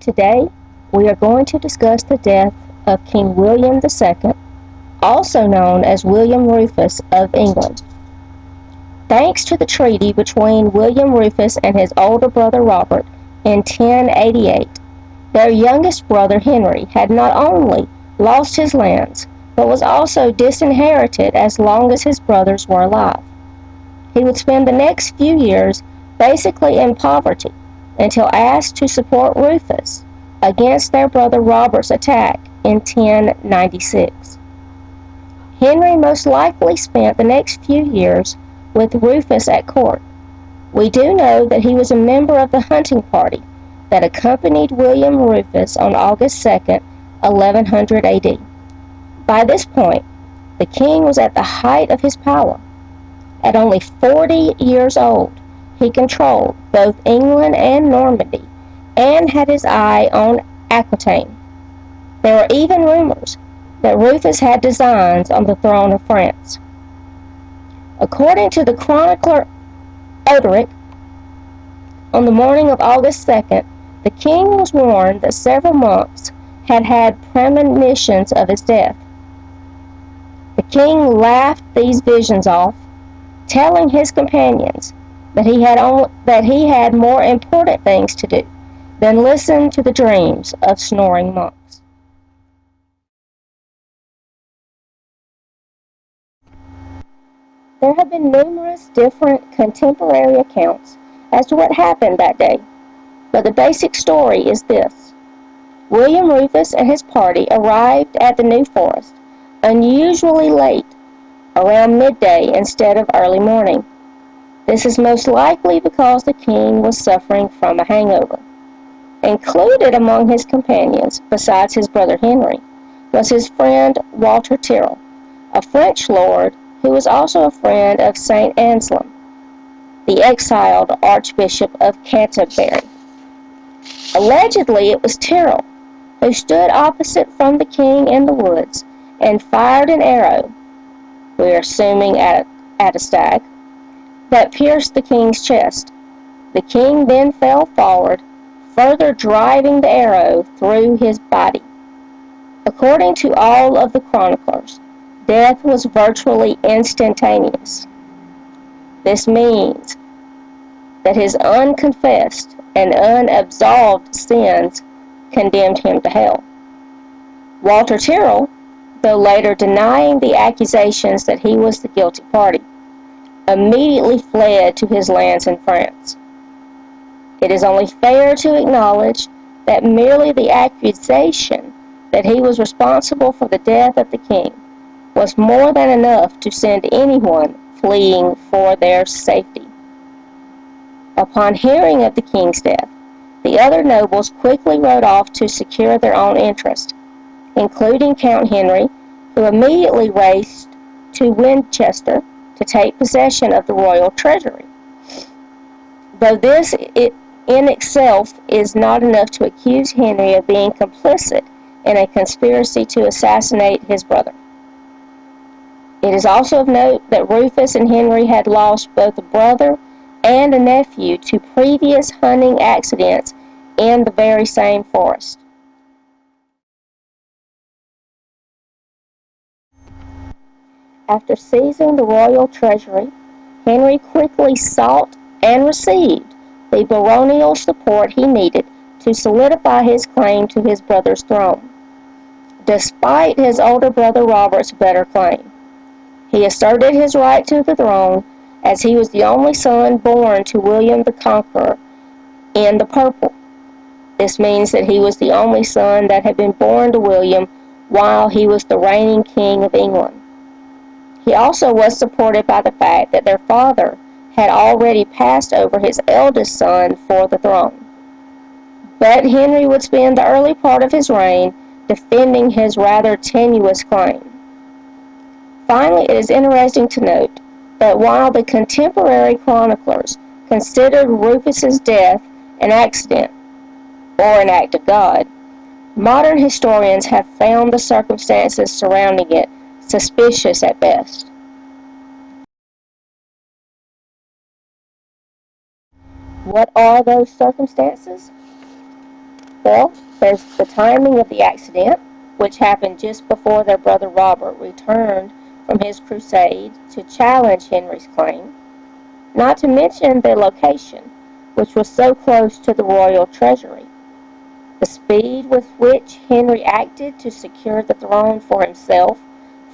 Today, we are going to discuss the death of King William II, also known as William Rufus of England. Thanks to the treaty between William Rufus and his older brother Robert in 1088, their youngest brother Henry had not only lost his lands, but was also disinherited as long as his brothers were alive. He would spend the next few years basically in poverty until asked to support Rufus against their brother Robert's attack in 1096. Henry most likely spent the next few years with Rufus at court. We do know that he was a member of the hunting party that accompanied William Rufus on August 2nd, 1100 AD. By this point, the king was at the height of his power. At only 40 years old, he controlled both England and Normandy and had his eye on Aquitaine. There were even rumors that Rufus had designs on the throne of France. According to the chronicler Odoric, on the morning of August 2nd, the king was warned that several monks had had premonitions of his death. The king laughed these visions off, telling his companions that he had more important things to do than listen to the dreams of snoring monks. There have been numerous different contemporary accounts as to what happened that day, but the basic story is this. William Rufus and his party arrived at the New Forest unusually late, around midday instead of early morning. This is most likely because the king was suffering from a hangover. Included among his companions, besides his brother Henry, was his friend Walter Tyrrell, a French lord who was also a friend of St. Anselm, the exiled Archbishop of Canterbury. Allegedly, it was Tyrrell who stood opposite from the king in the woods and fired an arrow, we are assuming at a stag, that pierced the king's chest. The king then fell forward, further driving the arrow through his body. According to all of the chroniclers, death was virtually instantaneous. This means that his unconfessed and unabsolved sins condemned him to hell. Walter Tyrrell, though later denying the accusations that he was the guilty party, immediately fled to his lands in France. It is only fair to acknowledge that merely the accusation that he was responsible for the death of the king was more than enough to send anyone fleeing for their safety. Upon hearing of the king's death, the other nobles quickly rode off to secure their own interest, including Count Henry, who immediately raced to Winchester to take possession of the royal treasury. Though this in itself is not enough to accuse Henry of being complicit in a conspiracy to assassinate his brother. It is also of note that Rufus and Henry had lost both a brother and a nephew to previous hunting accidents in the very same forest. After seizing the royal treasury, Henry quickly sought and received the baronial support he needed to solidify his claim to his brother's throne, despite his older brother Robert's better claim. He asserted his right to the throne as he was the only son born to William the Conqueror in the purple. This means that he was the only son that had been born to William while he was the reigning king of England. He also was supported by the fact that their father had already passed over his eldest son for the throne. But Henry would spend the early part of his reign defending his rather tenuous claim. Finally, it is interesting to note that while the contemporary chroniclers considered Rufus's death an accident or an act of God, modern historians have found the circumstances surrounding it suspicious at best. What are those circumstances? Well, there's the timing of the accident, which happened just before their brother Robert returned from his crusade to challenge Henry's claim, not to mention the location, which was so close to the royal treasury. The speed with which Henry acted to secure the throne for himself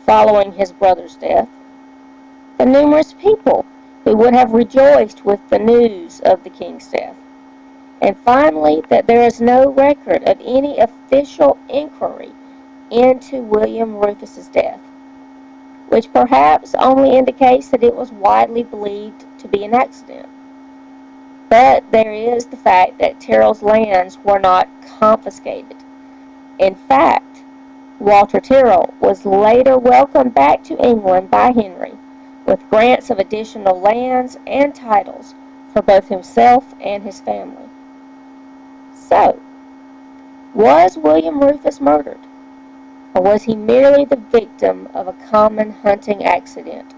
following his brother's death, the numerous people who would have rejoiced with the news of the king's death, and finally that there is no record of any official inquiry into William Rufus's death, which perhaps only indicates that it was widely believed to be an accident. But there is the fact that Tyrrell's lands were not confiscated. In fact, Walter Tyrrell was later welcomed back to England by Henry with grants of additional lands and titles for both himself and his family. So, was William Rufus murdered, or was he merely the victim of a common hunting accident?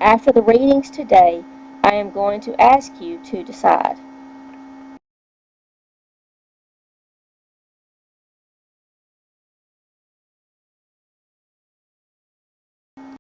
After the readings today, I am going to ask you to decide.